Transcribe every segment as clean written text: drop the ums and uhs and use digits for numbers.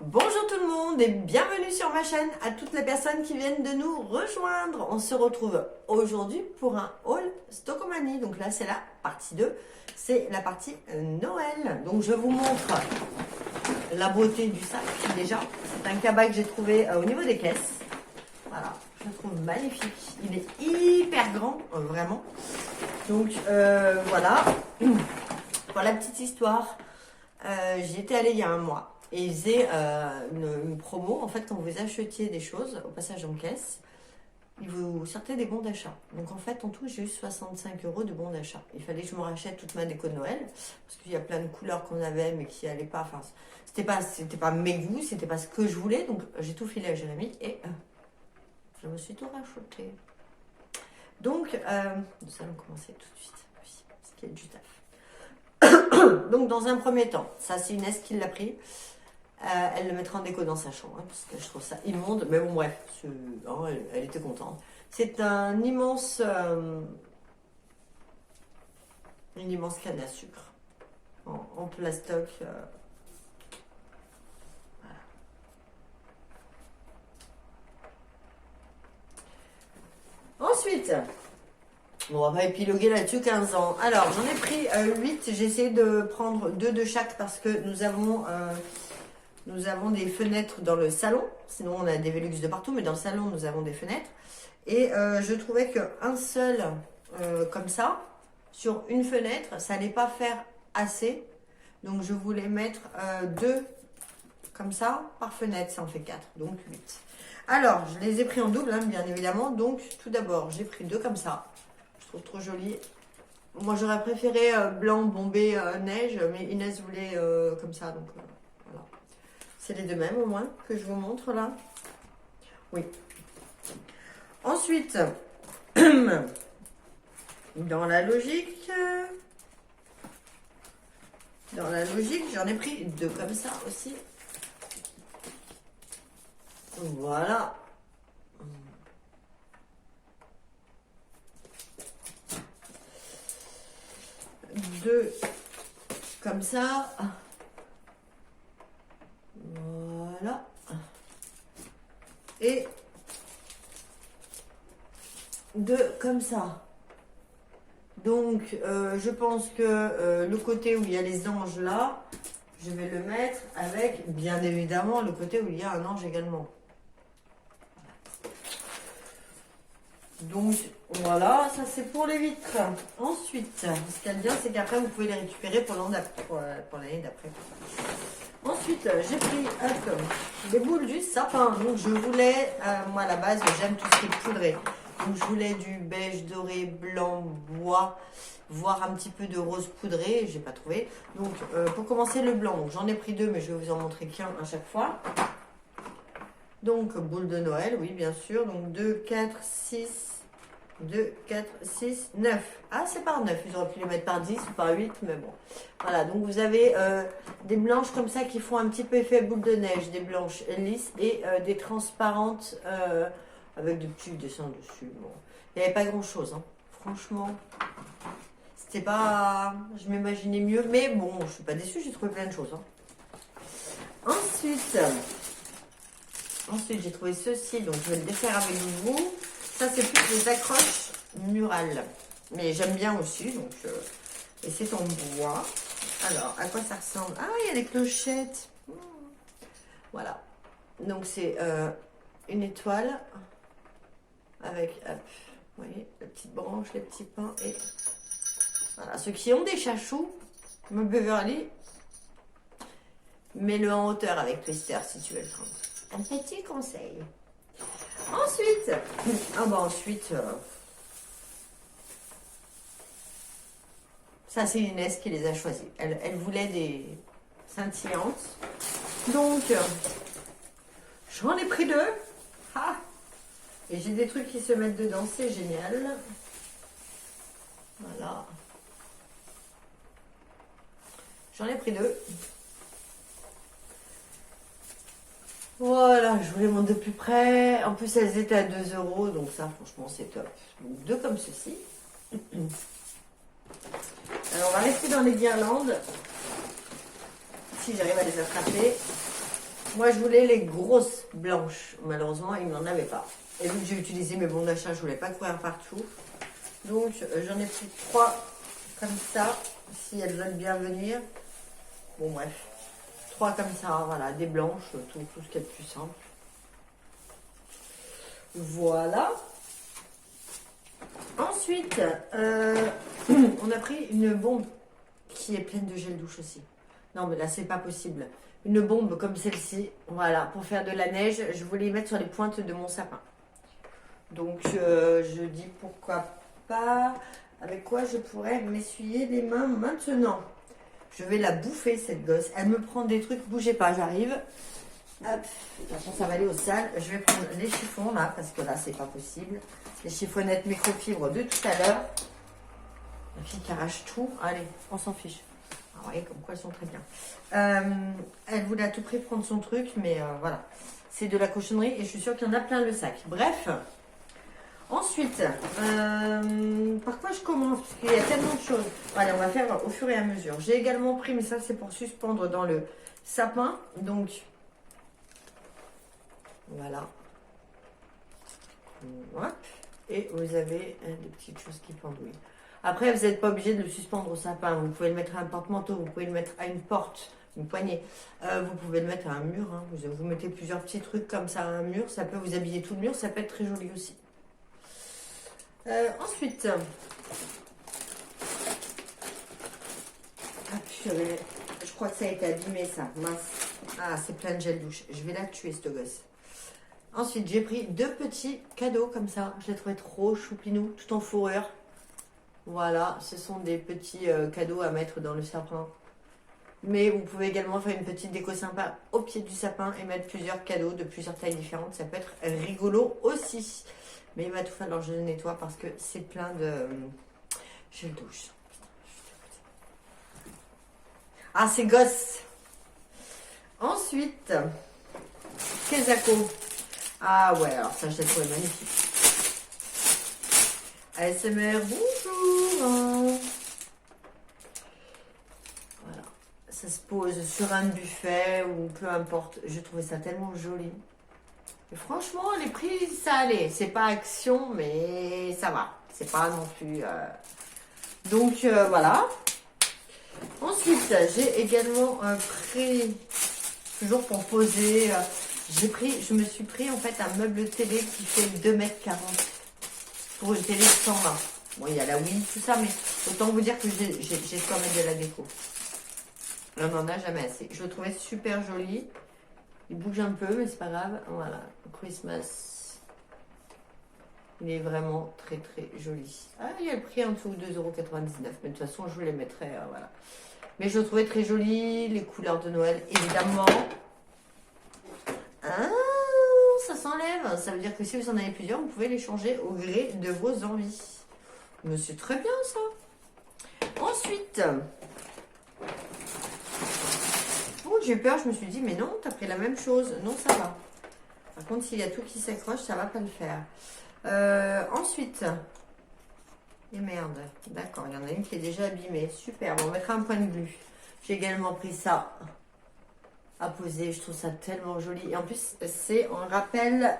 Bonjour tout le monde et bienvenue sur ma chaîne à toutes les personnes qui viennent de nous rejoindre. On se retrouve aujourd'hui pour un haul Stockomanie. Donc là c'est la partie 2, c'est la partie Noël. Donc je vous montre la beauté du sac déjà. C'est un cabas que j'ai trouvé au niveau des caisses. Voilà, je le trouve magnifique. Il est hyper grand, vraiment. Donc voilà, pour la petite histoire, j'y étais allée il y a un mois. Et ils faisaient une promo. En fait, quand vous achetiez des choses au passage en caisse, ils vous sortaient des bons d'achat. Donc en fait, en tout, j'ai eu 65 € de bons d'achat. Il fallait que je me rachète toute ma déco de Noël. Parce qu'il y a plein de couleurs qu'on avait, mais qui n'allaient pas. Enfin, c'était pas mes goûts, c'était pas ce que je voulais. Donc j'ai tout filé à Jérémy et je me suis tout racheté. Donc, nous allons commencer tout de suite. Oui, parce qu'il y a du taf. Donc dans un premier temps, ça c'est Inès qui l'a pris. Elle le mettra en déco dans sa chambre, hein, parce que je trouve ça immonde. Mais bon, bref, elle était contente. C'est une immense canne à sucre en plastoc. Voilà. Ensuite, on va pas épiloguer là-dessus 15 ans. Alors, j'en ai pris 8. J'ai essayé de prendre 2 de chaque parce que nous avons des fenêtres dans le salon. Sinon, on a des Velux de partout, mais dans le salon, nous avons des fenêtres. Et je trouvais qu'un seul, comme ça, sur une fenêtre, ça n'allait pas faire assez. Donc, je voulais mettre 2 comme ça par fenêtre. Ça en fait 4, donc 8. Alors, je les ai pris en double, hein, bien évidemment. Donc, tout d'abord, j'ai pris 2 comme ça. Je trouve trop joli. Moi, j'aurais préféré blanc bombé neige, mais Inès voulait comme ça, donc... C'est les deux mêmes au moins que je vous montre là. Oui. Ensuite, dans la logique, j'en ai pris 2 comme ça aussi. Voilà. 2 comme ça. Voilà. Et 2 comme ça. Donc, je pense que le côté où il y a les anges là, je vais le mettre avec, bien évidemment, le côté où il y a un ange également. Donc, voilà, ça c'est pour les vitres. Ensuite, ce qu'il y a de bien, c'est qu'après, vous pouvez les récupérer pour l'année d'après. Ensuite, j'ai pris des boules du sapin. Donc, je voulais, moi à la base, j'aime tout ce qui est poudré. Donc, je voulais du beige, doré, blanc, bois, voire un petit peu de rose poudré. J'ai pas trouvé. Donc, pour commencer, le blanc. J'en ai pris 2, mais je vais vous en montrer qu'un à chaque fois. Donc, boule de Noël, oui, bien sûr. Donc, 2, 4, 6, 2, 4, 6, 9. Ah, c'est par 9. Ils auraient pu les mettre par 10 ou par 8, mais bon. Voilà, donc vous avez des blanches comme ça qui font un petit peu effet boule de neige, des blanches lisses et des transparentes avec des petits dessins dessus. Bon. Il n'y avait pas grand-chose, hein. Franchement. C'était pas... Je m'imaginais mieux, mais bon, je suis pas déçue, j'ai trouvé plein de choses. Hein. Ensuite, j'ai trouvé ceci, donc je vais le défaire avec vous. Ça, c'est plus des accroches murales. Mais j'aime bien aussi, donc... Et c'est en bois. Alors, à quoi ça ressemble? Ah, il y a des clochettes. Voilà. Donc, c'est une étoile avec, hop, vous voyez, la petite branche, les petits pins. Et voilà, ceux qui ont des chachous, me Beverly, mets-le en hauteur avec Twister si tu veux le prendre. Un petit conseil. Ensuite, ça c'est Inès qui les a choisis. Elle voulait des scintillantes. Donc, j'en ai pris 2. Ah, et j'ai des trucs qui se mettent dedans, c'est génial. Voilà. J'en ai pris 2. Voilà, je vous les montre de plus près. En plus, elles étaient à 2 €, donc ça, franchement, c'est top. Donc, 2 comme ceci. Alors, on va rester dans les guirlandes. Si j'arrive à les attraper. Moi, je voulais les grosses blanches. Malheureusement, il n'en avait pas. Et vu que j'ai utilisé mes bons d'achat, je voulais pas courir partout. Donc, j'en ai pris 3 comme ça, si elles veulent bien venir. Bon, bref. 3 comme ça, voilà, des blanches, tout ce qui est le plus simple. Voilà. Ensuite, on a pris une bombe qui est pleine de gel douche aussi. Non, mais là, c'est pas possible. Une bombe comme celle-ci, voilà, pour faire de la neige. Je voulais y mettre sur les pointes de mon sapin. Donc, je dis pourquoi pas. Avec quoi je pourrais m'essuyer les mains maintenant? Je vais la bouffer, cette gosse. Elle me prend des trucs, bougez pas, j'arrive. Hop, de toute façon, ça va aller au sale. Je vais prendre les chiffons, là, parce que là, c'est pas possible. Les chiffonnettes microfibres de tout à l'heure. La fille qui arrache tout. Allez, on s'en fiche. Ah, vous voyez, comme quoi elles sont très bien. Elle voulait à tout prix prendre son truc, mais voilà. C'est de la cochonnerie et je suis sûre qu'il y en a plein le sac. Bref. Ensuite, par quoi je commence? Parce qu'il y a tellement de choses. Allez, on va faire au fur et à mesure. J'ai également pris, mais ça c'est pour suspendre dans le sapin. Donc, voilà. Hop. Et vous avez des petites choses qui pendouillent. Après, vous n'êtes pas obligé de le suspendre au sapin. Vous pouvez le mettre à un porte-manteau, vous pouvez le mettre à une porte, une poignée. Vous pouvez le mettre à un mur. Hein. Vous mettez plusieurs petits trucs comme ça à un mur. Ça peut vous habiller tout le mur. Ça peut être très joli aussi. Ensuite, je crois que ça a été abîmé ça, mince. Ah, c'est plein de gel douche. Je vais la tuer, cette gosse. Ensuite, j'ai pris 2 petits cadeaux comme ça. Je les trouvais trop choupinou, tout en fourrure. Voilà, ce sont des petits cadeaux à mettre dans le sapin. Mais vous pouvez également faire une petite déco sympa au pied du sapin et mettre plusieurs cadeaux de plusieurs tailles différentes. Ça peut être rigolo aussi. Mais il va tout faire, alors je le nettoie parce que c'est plein de gel douche. Ah, c'est gosse. Ensuite, Kezako. Ah ouais, alors ça, je l'ai trouvé magnifique. ASMR, bonjour. Voilà. Ça se pose sur un buffet ou peu importe. Je trouvais ça tellement joli. Et franchement, les prix, ça allait. C'est pas Action, mais ça va. C'est pas non plus... Donc, voilà. Ensuite, j'ai également pris, toujours pour poser, je me suis pris en fait un meuble télé qui fait 2,40 m pour une télé de 120. Bon, il y a la Wii, tout ça, mais autant vous dire que j'ai quand même de la déco. On n'en a jamais assez. Je le trouvais super joli. Il bouge un peu, mais c'est pas grave. Voilà, Christmas. Il est vraiment très très joli. Ah, il y a le prix en dessous de 2,99 €. Mais de toute façon, je vous les mettrai, voilà. Mais je le trouvais très joli. Les couleurs de Noël, évidemment. Ah, ça s'enlève. Ça veut dire que si vous en avez plusieurs, vous pouvez les changer au gré de vos envies. Mais c'est très bien, ça. Ensuite... j'ai eu peur, je me suis dit, mais non, t'as pris la même chose. Non, ça va. Par contre, s'il y a tout qui s'accroche, ça va pas le faire. Ensuite, et merde, d'accord, il y en a une qui est déjà abîmée. Super, on mettra un point de glu. J'ai également pris ça à poser. Je trouve ça tellement joli. Et en plus, c'est en rappel.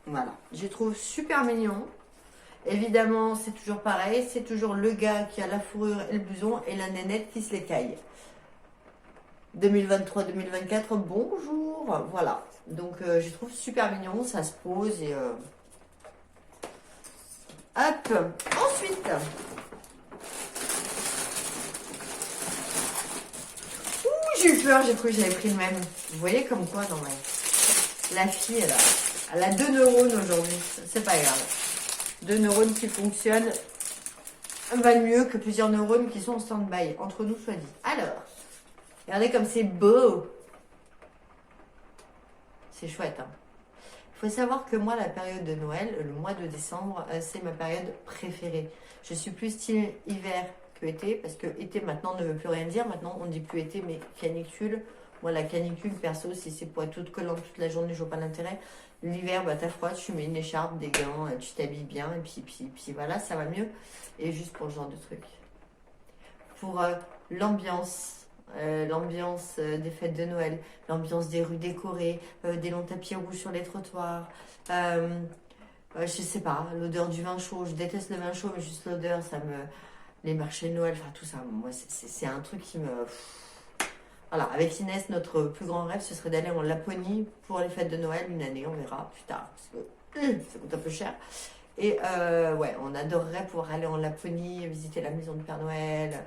Voilà, je trouve super mignon. Évidemment, c'est toujours pareil, c'est toujours le gars qui a la fourrure et le blouson et la nénette qui se les caille. 2023-2024, bonjour, voilà. Donc, je trouve super mignon, ça se pose et... Hop, ensuite... Ouh, j'ai eu peur, j'ai cru que j'avais pris le même. Vous voyez comme quoi, non mais... La fille, elle a 2 neurones aujourd'hui, c'est pas grave. 2 neurones qui fonctionnent valent mieux que plusieurs neurones qui sont en stand-by, entre nous soit dit. Alors, regardez comme c'est beau. C'est chouette, hein. Il faut savoir que moi, la période de Noël, le mois de décembre, c'est ma période préférée. Je suis plus style hiver que été, parce que été maintenant ne veut plus rien dire. Maintenant, on ne dit plus été, mais canicule. Moi, la canicule, perso, si c'est pour être toute collante toute la journée, je vois pas l'intérêt. L'hiver, bah, t'as froid, tu mets une écharpe, des gants, tu t'habilles bien, et puis voilà, ça va mieux. Et juste pour ce genre de truc. Pour l'ambiance, l'ambiance des fêtes de Noël, l'ambiance des rues décorées, des longs tapis rouges sur les trottoirs. Je sais pas, l'odeur du vin chaud. Je déteste le vin chaud, mais juste l'odeur, ça me. Les marchés de Noël, enfin tout ça, moi, c'est un truc qui me. Voilà, avec Inès, notre plus grand rêve, ce serait d'aller en Laponie pour les fêtes de Noël une année, on verra plus tard, parce que ça coûte un peu cher. Et ouais, on adorerait pouvoir aller en Laponie, visiter la maison du Père Noël.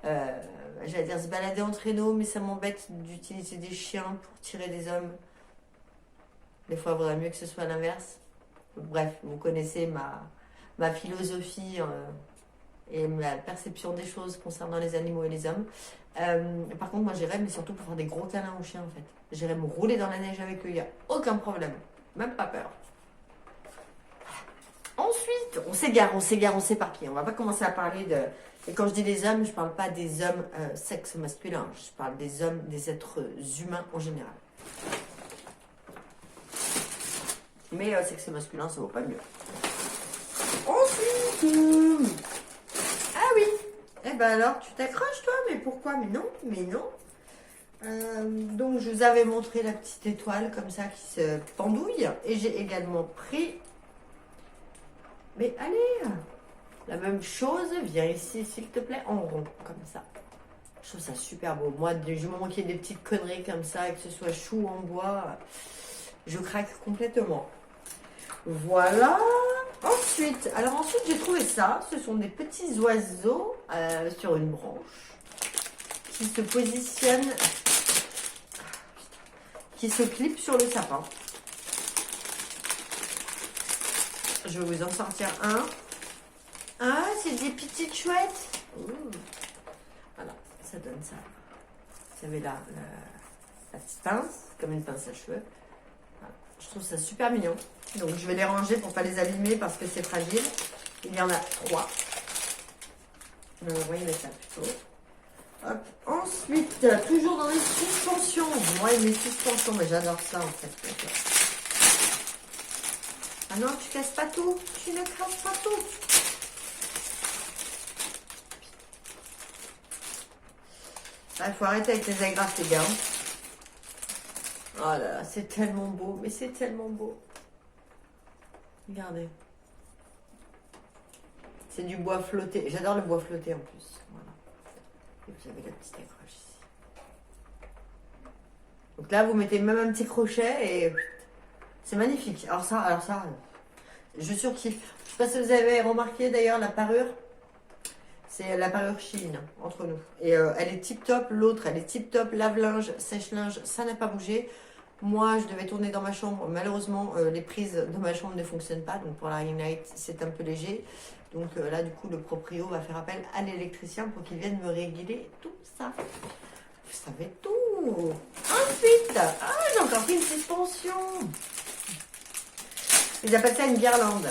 J'allais dire se balader en traîneau, mais ça m'embête d'utiliser des chiens pour tirer des hommes. Des fois, il vaudrait mieux que ce soit l'inverse. Bref, vous connaissez ma philosophie et ma perception des choses concernant les animaux et les hommes. Par contre, moi j'irais, mais surtout pour faire des gros câlins aux chiens en fait. J'irais me rouler dans la neige avec eux, il n'y a aucun problème. Même pas peur. Ensuite, on s'éparpille. On va pas commencer à parler de. Et quand je dis des hommes, je parle pas des hommes sexe masculin. Je parle des hommes, des êtres humains en général. Mais sexe masculin, ça vaut pas mieux. Ensuite, ah oui. Eh ben alors, tu t'accroches toi, mais pourquoi? Mais non. Donc je vous avais montré la petite étoile comme ça qui se pendouille. Et j'ai également pris. Mais allez, la même chose, viens ici s'il te plaît, en rond, comme ça. Je trouve ça super beau. Moi, du moment qu'il y ait des petites conneries comme ça, et que ce soit chou en bois, je craque complètement. Voilà. Ensuite, j'ai trouvé ça. Ce sont des petits oiseaux sur une branche qui se positionnent, qui se clipent sur le sapin. Je vais vous en sortir un. Ah, c'est des petites chouettes. Ouh. Voilà, ça donne ça. Vous savez là, la petite pince, comme une pince à cheveux. Voilà. Je trouve ça super mignon. Donc je vais les ranger pour ne pas les abîmer parce que c'est fragile. Il y en a 3. On va y mettre ça plutôt. Hop. Ensuite, toujours dans les suspensions. Moi, les suspensions, mais j'adore ça en fait. Ah non, tu casses pas tout. Tu ne casses pas tout. Il faut arrêter avec les agrafes, les gars. Oh là là, c'est tellement beau. Mais c'est tellement beau. Regardez. C'est du bois flotté. J'adore le bois flotté en plus. Voilà. Et vous avez la petite accroche ici. Donc là, vous mettez même un petit crochet et c'est magnifique. Alors ça, je surkiffe. Je sais pas si vous avez remarqué d'ailleurs la parure. C'est la parure Shein entre nous. Et elle est tip top. L'autre, elle est tip top. Lave-linge, sèche-linge, ça n'a pas bougé. Moi, je devais tourner dans ma chambre. Malheureusement, les prises de ma chambre ne fonctionnent pas. Donc pour la ring light, c'est un peu léger. Donc là, du coup, le proprio va faire appel à l'électricien pour qu'il vienne me régler tout ça. Vous savez tout. Ensuite, j'ai encore pris une suspension. Ils appellent ça une guirlande.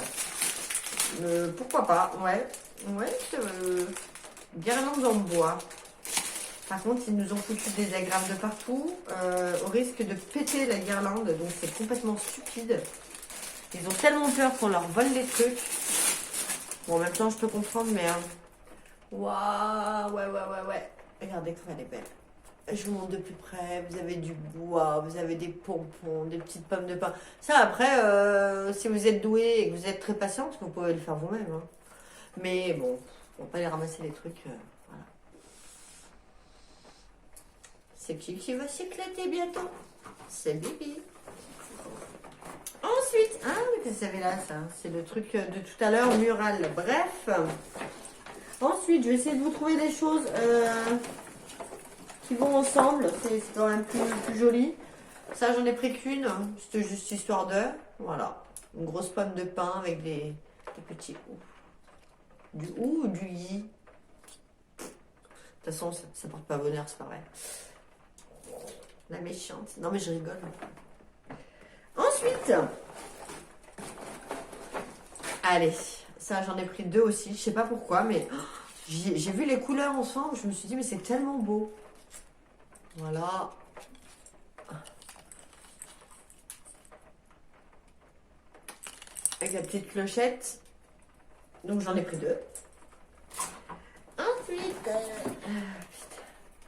Pourquoi pas? Ouais, guirlande en bois. Par contre, ils nous ont foutu des agrafes de partout, au risque de péter la guirlande, donc c'est complètement stupide. Ils ont tellement peur qu'on leur vole les trucs. Bon, en même temps, je peux comprendre, mais... Waouh, ouais. Regardez comme elle est belle. Je vous montre de plus près. Vous avez du bois, vous avez des pompons, des petites pommes de pin. Ça, après, si vous êtes doué et que vous êtes très patiente, vous pouvez le faire vous-même. Hein. Mais bon, on va pas les ramasser les trucs. Voilà. C'est qui va s'éclater bientôt. C'est Bibi. Ensuite, qu'est-ce que ça fait là, ça? C'est le truc de tout à l'heure, mural. Bref. Ensuite, je vais essayer de vous trouver des choses qui vont ensemble. C'est quand même plus joli. Ça, j'en ai pris qu'une. C'était juste histoire de. Voilà. Une grosse pomme de pin avec des petits ou. Du ou ou du yi. De toute façon, ça porte pas bonheur, c'est pas vrai. La méchante. Non, mais je rigole. Ensuite, allez, ça j'en ai pris 2 aussi. Je sais pas pourquoi, mais j'ai vu les couleurs ensemble. Je me suis dit, mais c'est tellement beau. Voilà. Avec la petite clochette. Donc j'en ai pris 2. Ensuite,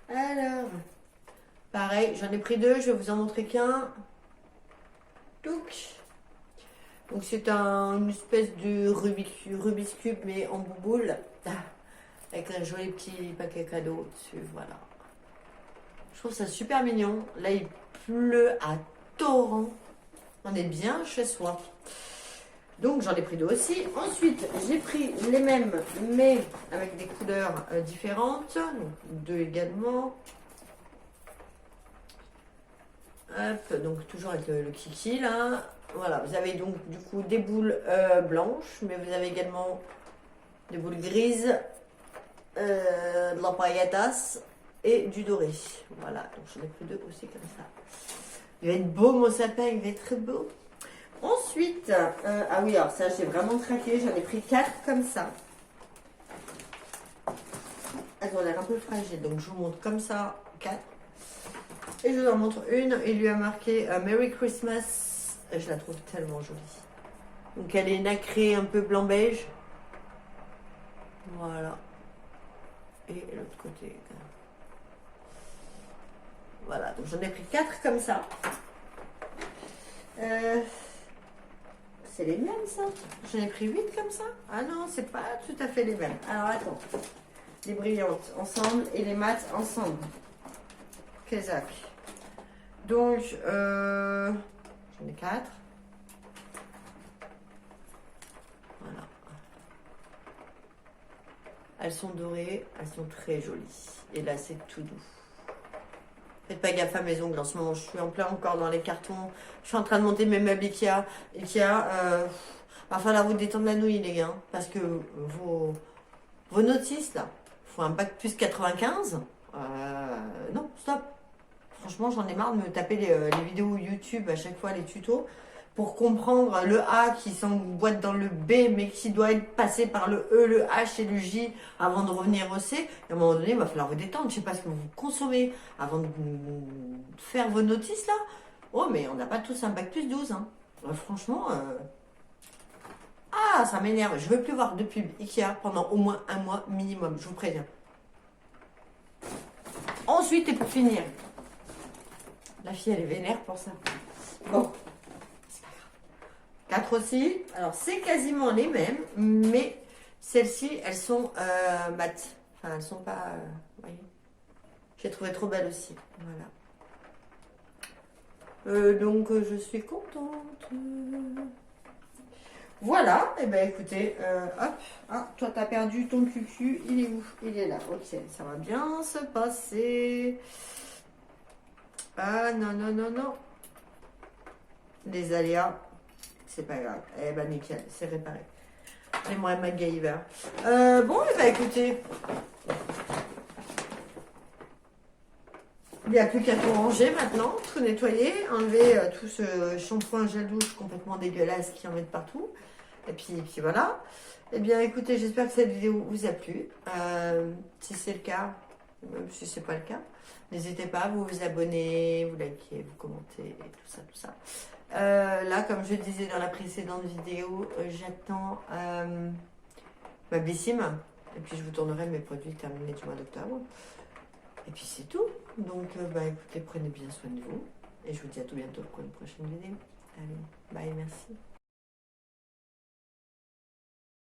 Alors, pareil, j'en ai pris deux, je vais vous en montrer qu'un. Donc c'est une espèce de Rubik's Cube mais en bouboule. Avec un joli petit paquet cadeau dessus, voilà. Je trouve ça super mignon. Là il pleut à torrent. On est bien chez soi. Donc j'en ai pris deux aussi. Ensuite j'ai pris les mêmes mais avec des couleurs différentes. Donc deux également. Hop, donc toujours avec le kiki là. Voilà, vous avez donc du coup des boules blanches, mais vous avez également des boules grises, de la paillettasse et du doré. Voilà, donc j'en ai pris deux aussi comme ça. Il va être beau mon sapin, il va être très beau. Ensuite, ah oui, alors ça j'ai vraiment craqué, j'en ai pris 4 comme ça. Elles ont l'air un peu fragiles, donc je vous montre comme ça 4. Et je vous en montre une, il lui a marqué Merry Christmas. Et je la trouve tellement jolie. Donc elle est nacrée, un peu blanc-beige. Voilà. Et l'autre côté. Voilà, donc j'en ai pris 4 comme ça. C'est les mêmes ça. J'en ai pris 8 comme ça. Ah non, c'est pas tout à fait les mêmes. Alors attends. Les brillantes ensemble et les mates ensemble. Kézak. Donc, j'en ai 4. Voilà. Elles sont dorées, elles sont très jolies. Et là, c'est tout doux. Faites pas gaffe à mes ongles en ce moment. Je suis en plein encore dans les cartons. Je suis en train de monter mes meubles Ikea. Va falloir vous détendre la nouille, les gars. Parce que vos notices, là, faut un bac plus 95. Non, stop. Franchement, j'en ai marre de me taper les vidéos YouTube à chaque fois, les tutos, pour comprendre le A qui s'emboîte dans le B, mais qui doit être passé par le E, le H et le J avant de revenir au C. Et à un moment donné, il va falloir vous détendre. Je sais pas ce que vous consommez avant de faire vos notices là. Oh, mais on n'a pas tous un bac plus 12. Hein. Franchement, ah, ça m'énerve. Je veux plus voir de pub Ikea pendant au moins un mois minimum. Je vous préviens. Ensuite, et pour finir. La fille, elle est vénère pour ça. Bon, c'est pas grave. 4 aussi. Alors, c'est quasiment les mêmes, mais celles-ci, elles sont mates. Enfin, elles sont pas... voyez. J'ai trouvé trop belle aussi. Voilà. Donc, je suis contente. Voilà. Et ben écoutez, hop. Ah, toi, t'as perdu ton cucu. Il est où? Il est là. Ok, ça va bien se passer. Ah non, non, non, non. Les aléas, c'est pas grave. Eh ben nickel, c'est réparé. Et moi, MacGyver. Bon, eh ben écoutez. Il n'y a plus qu'à tout ranger maintenant, tout nettoyer, enlever tout ce shampoing gel douche complètement dégueulasse qui en met de partout. Et puis voilà. Eh bien écoutez, j'espère que cette vidéo vous a plu. Si c'est le cas, même si c'est pas le cas, n'hésitez pas, vous vous abonnez, vous likez, vous commentez, tout ça. Là, comme je disais dans la précédente vidéo, j'attends ma Bessim. Et puis je vous tournerai mes produits terminés du mois d'octobre. Et puis c'est tout. Donc écoutez, prenez bien soin de vous. Et je vous dis à tout bientôt pour une prochaine vidéo. Allez, bye, merci.